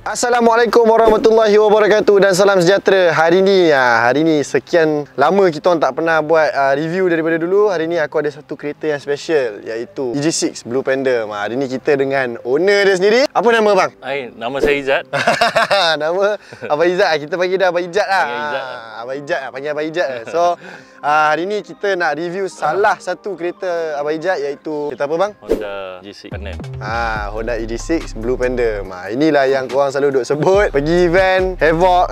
Assalamualaikum warahmatullahi wabarakatuh dan salam sejahtera. Hari ni sekian lama kita orang tak pernah buat review daripada dulu. Hari ni aku ada satu kereta yang special, iaitu EG6 Blue Panda. Hari ni kita dengan owner dia sendiri. Apa nama bang? Nama saya Izzat. Nama Abang Izzat. Kita panggil dia Abang Izzat lah. Abang Izzat lah, panggil Abang Izzat. So hari ni kita nak review salah satu kereta Abang Izzat, iaitu kereta apa bang? Honda EG6 Pandem. Honda EG6 Blue Panda. Inilah yang korang selalu duk sebut pergi event Havoc.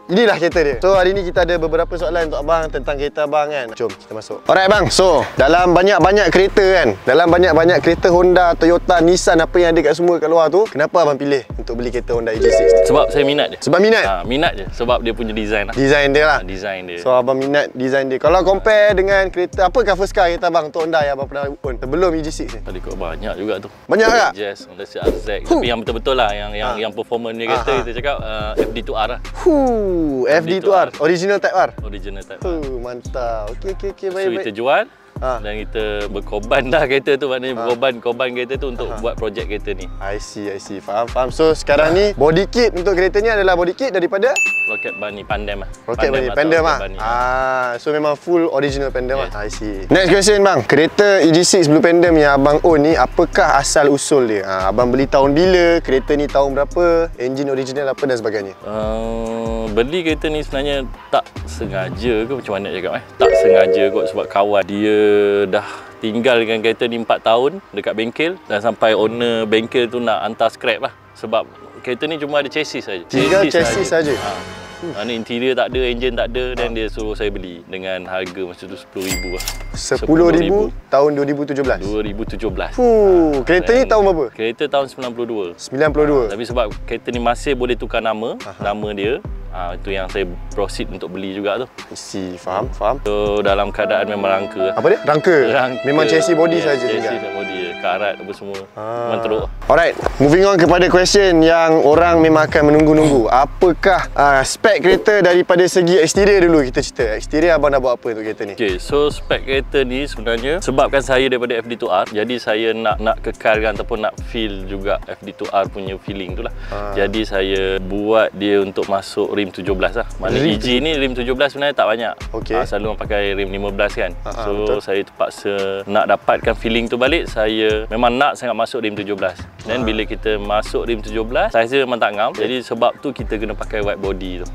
Inilah kereta dia. So hari ni kita ada beberapa soalan untuk abang tentang kereta abang kan. Jom kita masuk. Alright bang. So dalam banyak-banyak kereta kan, dalam banyak-banyak kereta Honda, Toyota, Nissan, apa yang ada kat semua kat luar tu, kenapa abang pilih untuk beli kereta Honda EG6? Sebab saya minat dia. Sebab minat? Minat je. Sebab dia punya design lah. Design dia lah. Design dia. So abang minat design dia. Kalau compare dengan kereta, apakah first car kereta abang untuk Honda yang abang pernah own sebelum EG6 ni? Tadi kau banyak juga tu. Banyak tak? Yes, Honda CRZ. Tapi yang betul-betul lah, yang performance ni kereta kita cakap FD2R lah. FD2R. Original Type R. Original Type R. Mantap. Okey So baik. kita jual. Dan kita berkorban dah kereta tu, maknanya berkorban kereta tu untuk buat projek kereta ni. I see. Faham. So sekarang ni body kit untuk kereta ni adalah body kit daripada Rocket Bunny Pandem lah. Rocket Bunny Pandem lah. So memang full original Pandem lah. I see. Next question bang. Kereta EG6 Blue Pandem yang abang own ni, apakah asal usul dia? Abang beli tahun bila? Kereta ni tahun berapa? Engine original apa dan sebagainya? Beli kereta ni sebenarnya tak sengaja ke macam mana nak cakap tak sengaja kot, sebab kawan dia dah tinggal dengan kereta ni 4 tahun dekat bengkel, dan sampai owner bengkel tu nak hantar scrap lah, sebab kereta ni cuma ada chassis saja. Tinggal chassis saja. Mana interior tak ada, engine tak ada, dan dia suruh saya beli dengan harga masa tu RM10,000 lah. RM10,000 tahun 2017. 2017. Kereta ni tahun berapa? Kereta tahun 92. 92. Tapi sebab kereta ni masih boleh tukar nama, nama dia. Itu yang saya proceed untuk beli juga tu. Faham. So dalam keadaan memang rangka. Apa dia? Rangka. Memang chassis body saja tinggal. Chassis body, karat apa semua. Memang teruk. Alright, moving on kepada question yang orang memang akan menunggu-nunggu. Apakah spek kereta daripada segi eksterior dulu kita cerita. Eksterior abang dah buat apa untuk kereta ni? Okay, so spek kereta ni sebenarnya sebabkan saya daripada FD2R, jadi saya nak kekalkan ataupun nak feel juga FD2R punya feeling tu lah. Jadi saya buat dia untuk masuk rim 17 lah. Mana EG ni rim 17 sebenarnya tak banyak. Selalu orang pakai rim 15 kan. So betul. Saya terpaksa nak dapatkan feeling tu balik. Saya memang nak sangat masuk rim 17. Dan bila kita masuk rim 17, saya memang tak ngam. Jadi sebab tu kita kena pakai white body tu.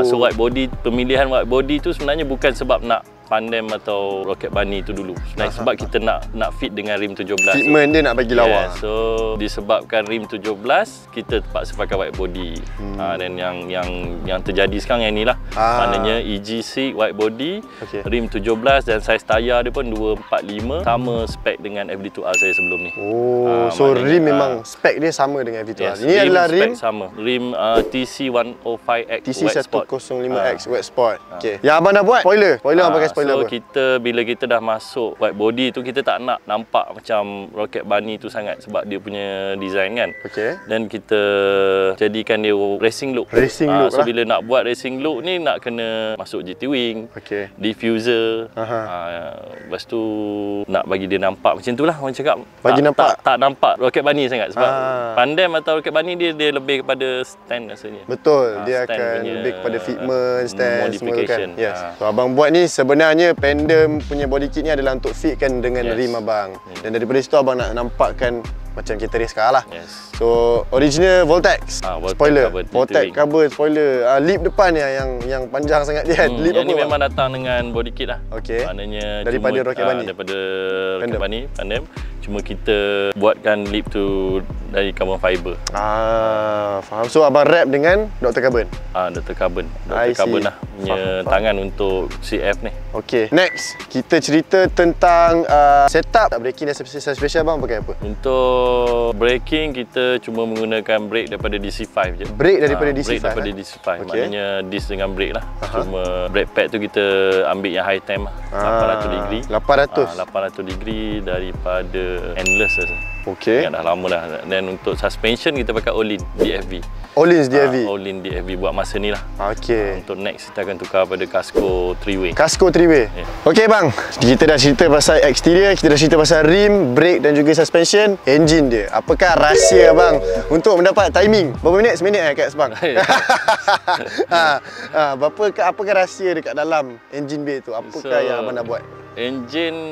So white body, pemilihan white body tu sebenarnya bukan sebab nak Pandem atau Rocket Bunny tu dulu. Sebenarnya sebab kita nak fit dengan rim 17. Fitment dia nak bagi lawa. So disebabkan rim 17, kita terpaksa pakai white body. Dan yang terjadi sekarang yang inilah. Maknanya EG6 white body, rim 17, dan saiz tayar dia pun 245, sama spek dengan FD2R saya sebelum ni. So rim memang spek dia sama dengan FD2R. Ini adalah rim sama. Rim TC105X TC105X Wet Sport. Yang abang dah buat spoiler abang pakai spoiler. So bila kita dah masuk white body tu, kita tak nak nampak macam Rocket Bunny tu sangat sebab dia punya design kan. Dan kita jadikan dia racing look. So bila nak buat racing look ni, nak kena masuk GT Wing, diffuser. Lepas tu nak bagi dia nampak macam tu lah orang cakap. Bagi nampak tak nampak Rocket Bunny sangat sebab Pandem atau Rocket Bunny dia lebih kepada stand rasanya. Betul, dia akan lebih kepada fitment, stand, modification. Semua kan. So abang buat ni sebenarnya Pandem punya body kit ni adalah untuk fitkan dengan rim abang. Dan daripada situ abang nak nampakkan macam kita race car lah. So original Voltex spoiler, Voltex carbon spoiler, lip depan ni yang panjang sangat dia. Lip yang ni memang datang dengan body kit lah. Maknanya daripada Rocket Bunny. Daripada Rocket Bunny Pandem. Cuma kita buatkan lip tu dari carbon fiber. Faham. So abang wrap dengan Dr. Carbon. Dr. Carbon. Dr. Carbon lah punya tangan untuk CF ni. Next kita cerita tentang setup braking dan suspension abang pakai apa? Untuk braking kita cuma menggunakan brake daripada DC5 je. Brake daripada DC5. Brake daripada DC5. Maknanya disc dengan brake lah. Cuma brake pad tu kita ambil yang high temp lah. 800 degree. 800 degree daripada endless lah. Yang dah lama dah. Dan untuk suspension kita pakai Olin DFV. Olin DFV. Olin DFV buat masa ni lah. Okey. Untuk next kita akan tukar pada Casco 3-way. Casco 3-way. Okey bang, kita dah cerita pasal exterior, kita dah cerita pasal rim, brake dan juga suspension, engine dia. Apakah rahsia bang untuk mendapat timing? Berapa minit? Seminit kat bang. Apakah rahsia dekat dalam engine bay tu? Apakah yang abang nak buat? Engine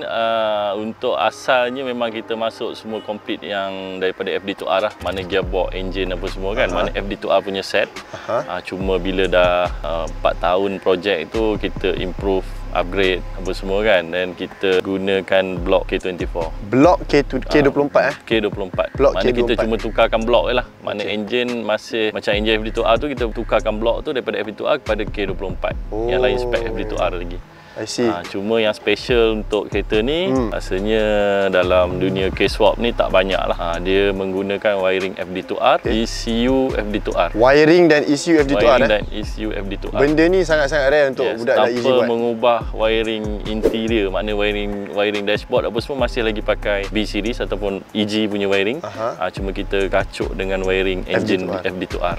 untuk asalnya memang kita masuk semua complete yang daripada FD2R lah. Mana gearbox, engine apa semua kan. Mana FD2R punya set. Cuma bila dah 4 tahun projek tu kita improve, upgrade apa semua kan. Dan kita gunakan blok K24. Blok K24 K24. Blok Mana K24. kita cuma tukarkan blok je lah. Mana engine masih macam engine FD2R tu kita tukarkan blok tu daripada FD2R kepada K24. Yang lain spek FD2R lagi. I see. Cuma yang special untuk kereta ni rasanya dalam dunia K-Swap ni tak banyak lah. Dia menggunakan wiring FD2R, ECU FD2R. Wiring dan ECU FD2R. Wiring dan ECU FD2R. Benda ni sangat-sangat rare untuk budak dah easy buat. Tanpa mengubah wiring interior, makna wiring dashboard apa semua masih lagi pakai B series ataupun EG punya wiring. Cuma kita kacuk dengan wiring engine FD2R.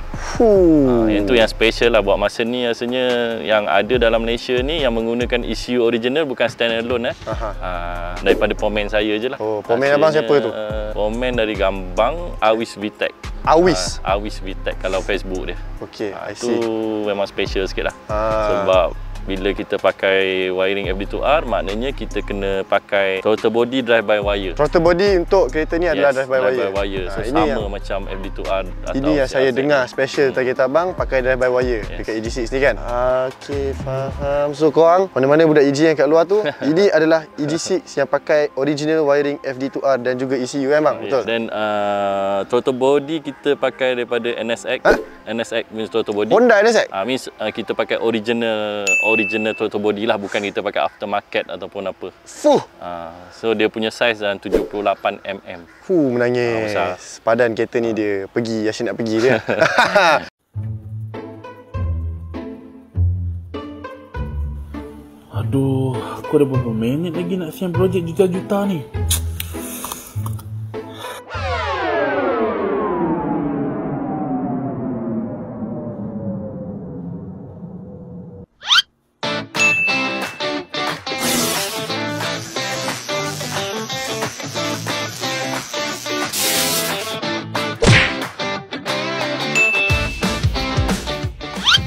Yang tu yang special lah buat masa ni. Rasanya yang ada dalam Malaysia ni yang menggunakan ECU original, bukan standalone daripada pomen saya je lah. Pomen abang siapa tu? Pomen dari Gambang, Awis VTEC. Awis VTEC kalau Facebook dia. Okey, I see. Tu memang special sikit lah. Sebab bila kita pakai wiring FD2R, maknanya kita kena pakai throttle body drive by wire. Throttle body untuk kereta ni adalah drive by wire. So ini sama macam FD2R. Ini yang saya dengar special tentang kereta abang pakai drive by wire dekat EG6 ni kan. Okey, faham. So korang, mana-mana budak EG yang kat luar tu, ini adalah EG6 yang pakai original wiring FD2R dan juga ECU kan bang? Betul? Dan throttle body kita pakai daripada NSX. NSX means throttle body. Honda NSX? Means kita pakai original throttle body lah, bukan kita pakai aftermarket ataupun apa. So dia punya size dalam 78 mm. Menangis. Padan kereta ni dia pergi, asyik nak pergi dia. Aduh, aku ada berapa minit lagi nak siap projek juta-juta ni.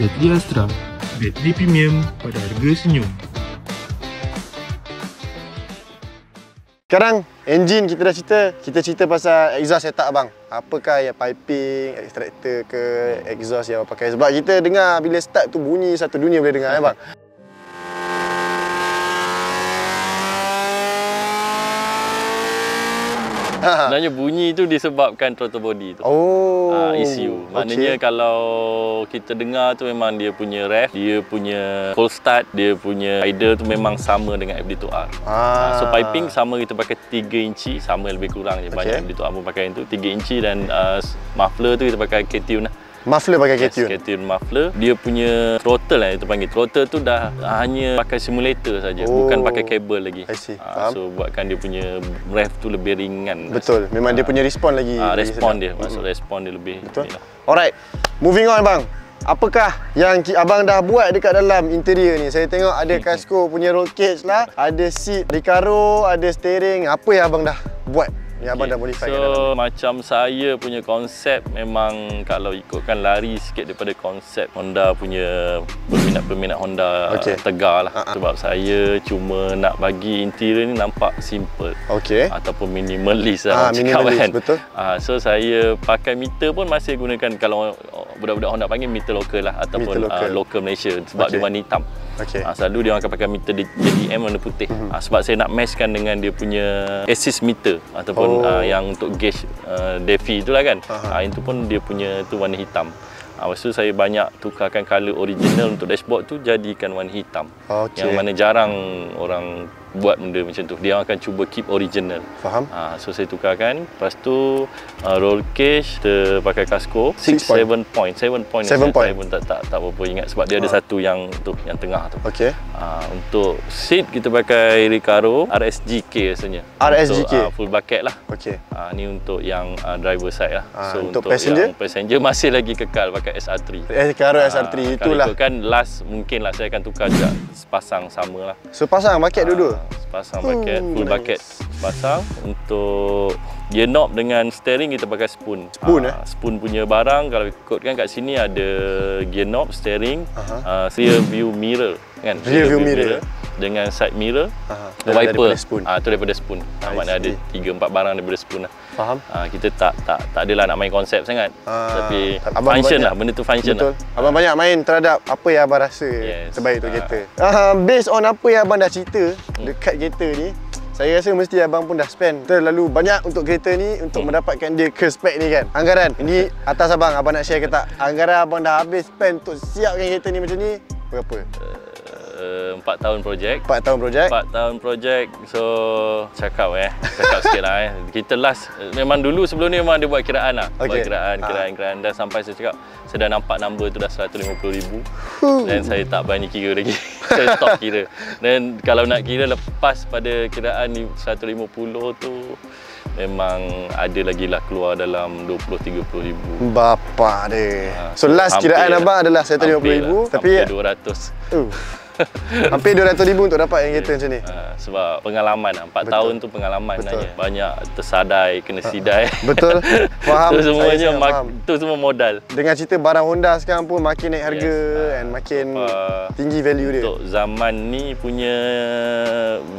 Bateri Astra, bateri premium pada harga senyum. Sekarang engine kita dah cerita, kita cerita pasal exhaust setup bang. Apakah yang piping, extractor ke, exhaust yang pakai. Sebab kita dengar bila start tu bunyi satu dunia boleh dengar bang. Sebenarnya bunyi tu disebabkan throttle body tu. ECU. Maknanya kalau kita dengar tu memang dia punya rev, dia punya cold start, dia punya idle tu memang sama dengan FD2R. So piping sama, kita pakai 3 inci, sama lebih kurang je. Banyak FD2R pun pakai yang tu 3 inci. Dan muffler tu kita pakai K-Tune lah. Muffler pakai K-Tune? K-Tune muffler. Dia punya throttle lah itu panggil. Throttle tu dah hanya pakai simulator saja, bukan pakai kabel lagi. So buatkan dia punya rev tu lebih ringan. Betul, memang dia punya respon lagi. Respon dia, maksud respon dia lebih. Betul. Alright, moving on bang. Apakah yang abang dah buat dekat dalam interior ni? Saya tengok ada Casco punya roll cage lah, ada seat Recaro, ada steering. Apa yang abang dah buat? Yang abang dah modify kat dalam. So macam saya punya konsep memang kalau ikutkan lari sikit daripada konsep Honda punya peminat Honda tegar lah. Sebab saya cuma nak bagi interior ni nampak simple ataupun minimalis lah minimalis, kan? Betul. So saya pakai meter pun masih gunakan, kalau budak-budak Honda panggil meter lokal lah, ataupun local Malaysia, sebab dia warna hitam. Selalu dia orang akan pakai meter JDM warna putih. Sebab saya nak matchkan dengan dia punya assist meter ataupun yang untuk gauge DEFI tu lah kan. Itu pun dia punya tu warna hitam. Lepas tu saya banyak tukarkan color original untuk dashboard tu jadikan warna hitam. Yang mana jarang orang buat benda macam tu. Dia akan cuba keep original. Faham? So saya tukarkan. Lepas tu roll cage kita pakai Casco 7 point. Saya pun tak berapa ingat sebab dia ada satu yang tu yang tengah tu. Okey. Untuk seat kita pakai Recaro RSGK rasanya. RSGK untuk, full bucket lah. Okey. Ni untuk yang driver side lah. So untuk passenger? Yang passenger masih lagi kekal pakai SR3. Recaro SR3 itulah. Kalau kan last mungkin lah saya akan tukar juga sepasang sama lah. So pasang bucket dua-dua? Sepasang bucket, full bucket sepasang. Untuk gear knob dengan steering kita pakai spoon. Spoon punya barang kalau ikutkan kat sini ada gear knob, steering, rear view mirror kan. Rear view mirror dengan side mirror, wiper. Tu daripada spoon. Maknanya ada 3-4 barang daripada spoon lah. Faham? Kita tak adalah nak main konsep sangat. Tapi function lah, benda tu function. Betul. Lah. Abang banyak main terhadap apa yang abang rasa terbaik untuk kereta. Based on apa yang abang dah cerita dekat kereta ni, saya rasa mesti abang pun dah spend terlalu banyak untuk kereta ni untuk mendapatkan dia ke spek ni kan. Anggaran ini atas abang nak share ke tak? Anggaran abang dah habis spend untuk siapkan kereta ni macam ni berapa? 4 tahun projek. 4 tahun projek. 4 tahun projek. So cakap sikit lah Kita last memang dulu sebelum ni memang dia buat kiraan lah. Buat kiraan dan sampai saya cakap saya dah nampak number tu dah 150,000 dan saya tak berani kira lagi. Saya stop kira. Dan kalau nak kira lepas pada kiraan ni 150 tu memang ada lagi lah keluar dalam 20-30,000. Bapa dia. So last kiraan abang adalah 150,000 tapi hampir 200. Hampir 200,000 untuk dapat yang kereta macam ni. Sebab pengalaman 4 tahun tu pengalaman sebenarnya. Banyak tersadai, kena sidai. Betul. Faham. Itu semuanya itu semua modal. Dengan cerita barang Honda sekarang pun makin naik harga and makin tinggi value dia. Untuk zaman ni punya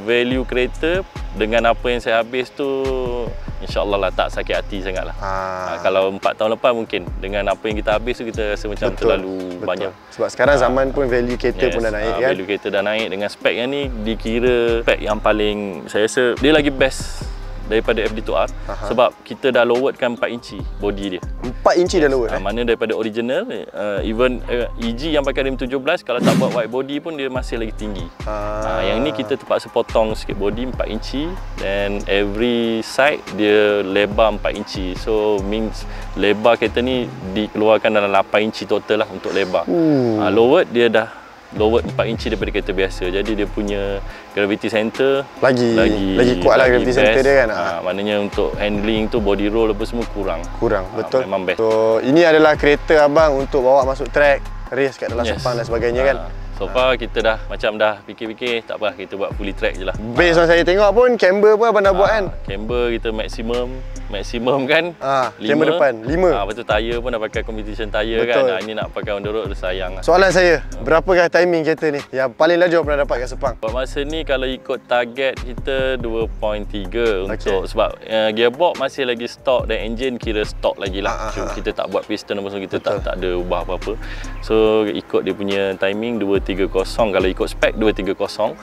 value kereta dengan apa yang saya habis tu InsyaAllah lah tak sakit hati sangat lah. Kalau 4 tahun lepas mungkin dengan apa yang kita habis tu kita rasa macam terlalu banyak. Sebab sekarang zaman pun value kereta pun dah naik kan. Value kereta dah naik dengan spek yang ni dikira spek yang paling saya rasa dia lagi best daripada FD2R sebab kita dah loweredkan 4 inci body dia. 4 inci dah lowered Mana daripada original even EG yang pakai rim 17 kalau tak buat wide body pun dia masih lagi tinggi. Yang ni kita terpaksa potong sikit body 4 inci dan every side dia lebar 4 inci. So means lebar kereta ni dikeluarkan dalam 8 inci total lah untuk lebar. Lowered dia dah lowered 4 inci daripada kereta biasa. Jadi dia punya gravity center lagi kuat lah gravity center dia kan. Maknanya untuk handling tu body roll apa semua kurang. Betul. Memang best. So ini adalah kereta abang untuk bawa masuk track, race kat dalam Sepang dan sebagainya kan. So far kita dah macam dah fikir-fikir tak apa kita buat fully track je lah. Based on saya tengok pun camber pun abang dah buat kan. Camber kita maksimum kan. Camber depan 5. Lepas tu tayar pun dah pakai competition tayar kan. Ini nak pakai on the road sayang lah. Soalan saya, berapakah timing kereta ni yang paling laju pernah dapat kat Sepang? Buat masa ni kalau ikut target kita 2.3 untuk sebab gearbox masih lagi stock dan engine kira stock lagi lah. Kita tak buat piston apa semua, kita tak ada ubah apa-apa. So ikut dia punya timing 230 kalau ikut spek 230.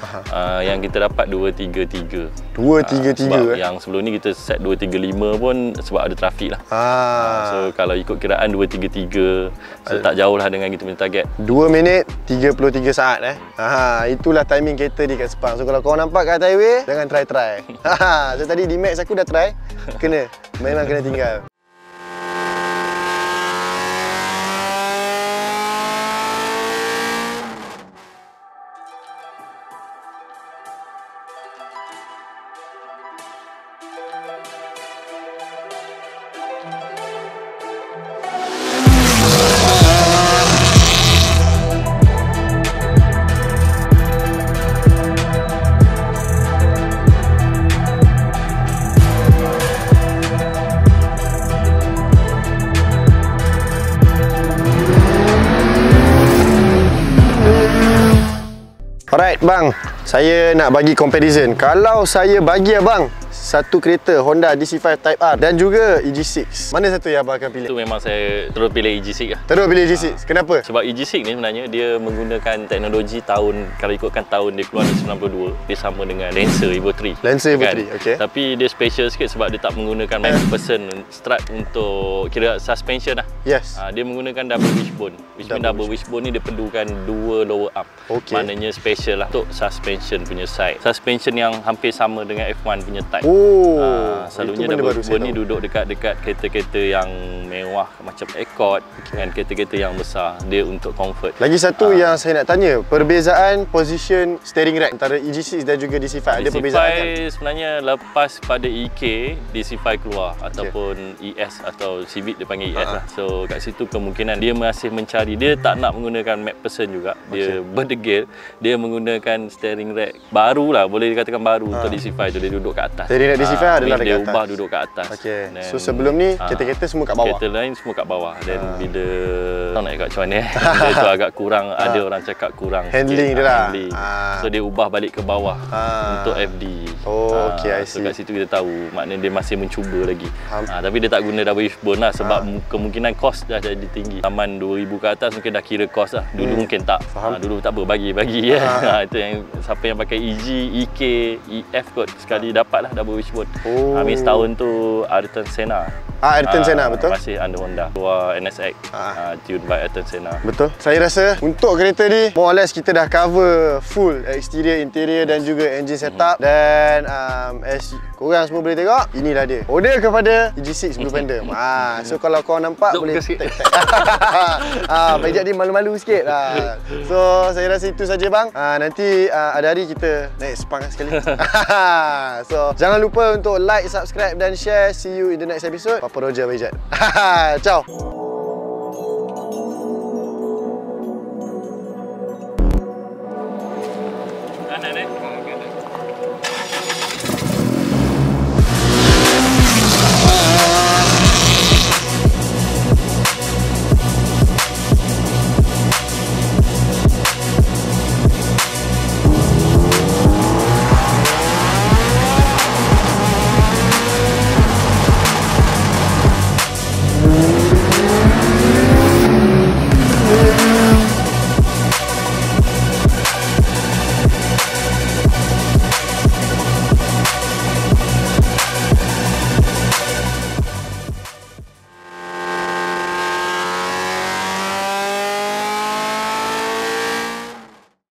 Yang kita dapat 233. 233 sebab yang sebelum ni kita set 235 pun sebab ada trafik lah. So kalau ikut kiraan 233. So tak jauh lah dengan kita punya target. 2 minit 33 saat itulah timing kereta di kat Sepang. So kalau korang nampak kat highway jangan try. So tadi di Max aku dah try. Memang kena tinggal. Alright bang, saya nak bagi comparison. Kalau saya bagi abang satu kereta Honda DC5 Type R dan juga EG6. Mana satu yang abang akan pilih? Itu memang saya terus pilih EG6 lah. Terus pilih EG6. Kenapa? Sebab EG6 ni sebenarnya dia menggunakan teknologi tahun, kalau ikutkan tahun dia keluar di 92, dia sama dengan Lancer Evo 3. Lancer Evo 3, okey. Tapi dia special sikit sebab dia tak menggunakan McPherson strut untuk kira suspension lah. Yes. Dia menggunakan double wishbone. Double wishbone ni dia perlukan dua lower arm. Okey. Maknanya special lah untuk suspension punya side. Suspension yang hampir sama dengan F1 punya type. Selalunya double wishbone ni duduk dekat-dekat kereta-kereta yang mewah macam Accord dengan kereta-kereta yang besar. Dia untuk comfort. Lagi satu yang saya nak tanya, perbezaan position steering rack antara EG6 dan juga DC5. Ada perbezaan kan? Sebenarnya lepas pada EK, DC5 keluar ataupun ES atau Civic dia panggil ES lah. So kat situ kemungkinan dia masih mencari, dia tak nak menggunakan McPherson juga. Dia berdegil, dia menggunakan steering rack baru lah, boleh dikatakan baru untuk DC5 tu, dia duduk kat atas. Steering rack DC5 adalah dekat dia atas. Ubah duduk kat atas. So sebelum ni kereta-kereta semua kat bawah. Kereta lain semua kat bawah. Dan bila tak nak cakap macam mana dia tu agak kurang, ada orang cakap kurang handling dia lah. So dia ubah balik ke bawah untuk FD. I see. So kat situ kita tahu maknanya dia masih mencuba lagi. Tapi dia tak guna double wishbone lah sebab kemungkinan kos dah jadi tinggi. Taman 2000 ke atas mungkin dah kira kos lah. Dulu mungkin tak. Dulu tak apa, bagi ya. Itu yang siapa yang pakai EG, EK, EF kot sekali dapat lah double wishbone. Habis tahun tu Ayrton Senna. Ayrton Senna, betul? Masih under Honda. Keluar NSX, tuned by Ayrton Senna. Betul. Saya rasa untuk kereta ni more or less kita dah cover full exterior, interior dan juga engine setup. Dan as korang semua boleh tengok, inilah dia. Order kepada EG6 Blue Panther. So kalau korang nampak boleh tag. Pejak dia malu-malu sikit. So saya rasa itu saja bang. Nanti ada hari kita naik sepang sekali. So jangan lupa untuk like, subscribe dan share. See you in the next episode. Papa Roger Pejat. Ciao.